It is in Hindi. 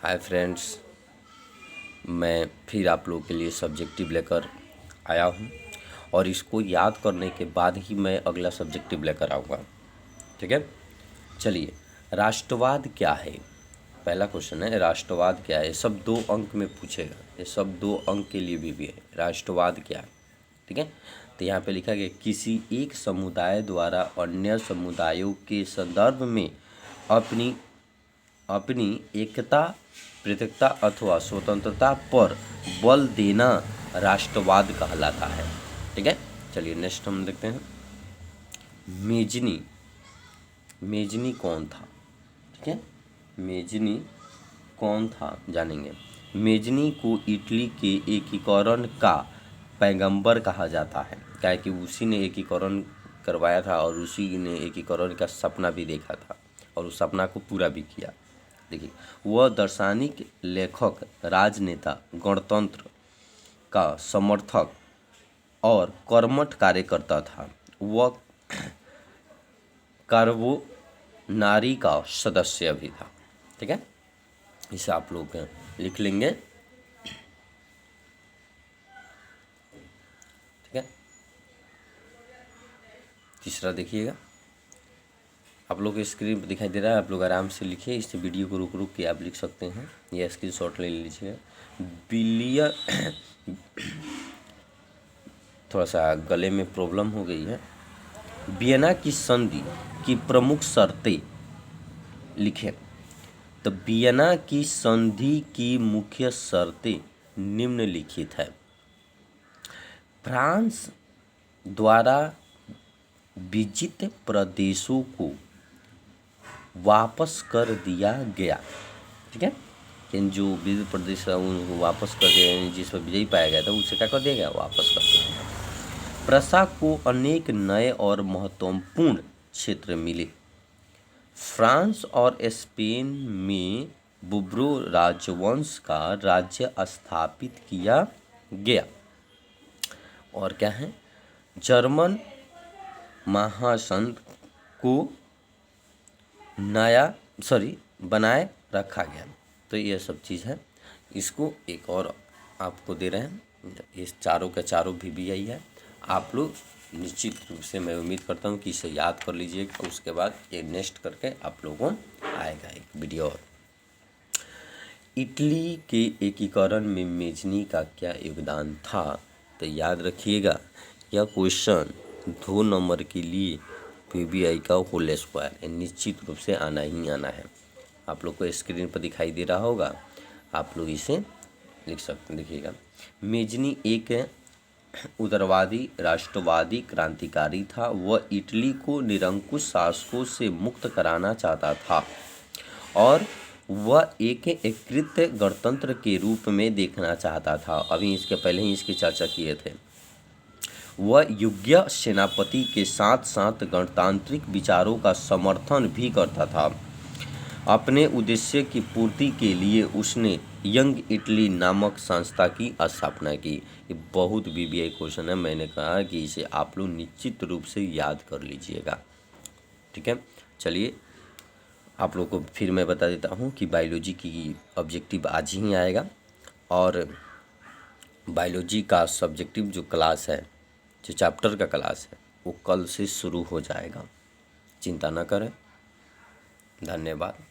हाय फ्रेंड्स, मैं फिर आप लोगों के लिए सब्जेक्टिव लेकर आया हूँ और इसको याद करने के बाद ही मैं अगला सब्जेक्टिव लेकर आऊँगा। ठीक है, चलिए। राष्ट्रवाद क्या है? पहला क्वेश्चन है, राष्ट्रवाद क्या है? ये सब 2 अंक में पूछेगा, ये सब 2 अंक के लिए भी है। राष्ट्रवाद क्या है? ठीक है, तो यहाँ पे लिखा गया किसी एक समुदाय द्वारा अन्य समुदायों के संदर्भ में अपनी अपनी एकता, पृथकता अथवा स्वतंत्रता पर बल देना राष्ट्रवाद कहलाता है। ठीक है, चलिए नेक्स्ट हम देखते हैं। मेजनी, मेजनी कौन था? ठीक है, मेजनी कौन था जानेंगे। मेजनी को इटली के एकीकरण का पैगंबर कहा जाता है, क्या कि उसी ने एकीकरण करवाया था और उसी ने एकीकरण का सपना भी देखा था और उस सपना को पूरा भी किया। देखिए, वह दार्शनिक, लेखक, राजनेता, गणतंत्र का समर्थक और कर्मठ कार्यकर्ता था। वह कार्बोनारी का सदस्य भी था। ठीक है, इसे आप लोग लिख लेंगे। ठीक है, तीसरा देखिएगा, आप लोग के स्क्रीन पर दिखाई दे रहा है, आप लोग आराम से लिखिए। इस वीडियो को रुक रुक के आप लिख सकते हैं, यह स्क्रीनशॉट ले लीजिएगा। बिलियर थोड़ा सा गले में प्रॉब्लम हो गई है। वियना की संधि की प्रमुख शर्तें लिखें। तो वियना की संधि की मुख्य शर्तें निम्नलिखित है। फ्रांस द्वारा विजित प्रदेशों को वापस कर दिया गया। ठीक है, इन जो विजित प्रदेश है उनको वापस कर दिया, जिस पर विजयी पाया गया था उसे क्या कर दिया गया? वापस कर दिया गया। प्रशा को अनेक नए और महत्वपूर्ण क्षेत्र मिले। फ्रांस और स्पेन में बुर्बो राजवंश का राज्य स्थापित किया गया। और क्या है? जर्मन महासंघ को बनाए रखा गया। तो ये सब चीज़ है। इसको एक और आपको दे रहे हैं, इस चारों के चारों भी यही है। आप लोग निश्चित रूप से, मैं उम्मीद करता हूँ कि इसे याद कर लीजिएगा। उसके बाद ये नेक्स्ट करके आप लोगों को आएगा एक वीडियो और। इटली के एकीकरण में मेजनी का क्या योगदान था? तो याद रखिएगा, यह क्वेश्चन 2 नंबर के लिए पीबीआई का होल स्क्वायर निश्चित रूप से आना ही आना है। आप लोग को स्क्रीन पर दिखाई दे रहा होगा, आप लोग इसे लिख सकते हैं। देखिएगा, मेजनी एक उदारवादी राष्ट्रवादी क्रांतिकारी था। वह इटली को निरंकुश शासकों से मुक्त कराना चाहता था और वह एक एकीकृत गणतंत्र के रूप में देखना चाहता था। अभी इसके पहले ही इसकी चर्चा किए थे। वह योग्य सेनापति के साथ साथ गणतांत्रिक विचारों का समर्थन भी करता था। अपने उद्देश्य की पूर्ति के लिए उसने यंग इटली नामक संस्था की स्थापना की। ये बहुत बीबीआई क्वेश्चन है, मैंने कहा कि इसे आप लोग निश्चित रूप से याद कर लीजिएगा। ठीक है, चलिए आप लोग को फिर मैं बता देता हूँ कि बायोलॉजी की ऑब्जेक्टिव आज ही आएगा और बायोलॉजी का सब्जेक्टिव जो क्लास है, जो चैप्टर का क्लास है, वो कल से शुरू हो जाएगा। चिंता न करें। धन्यवाद।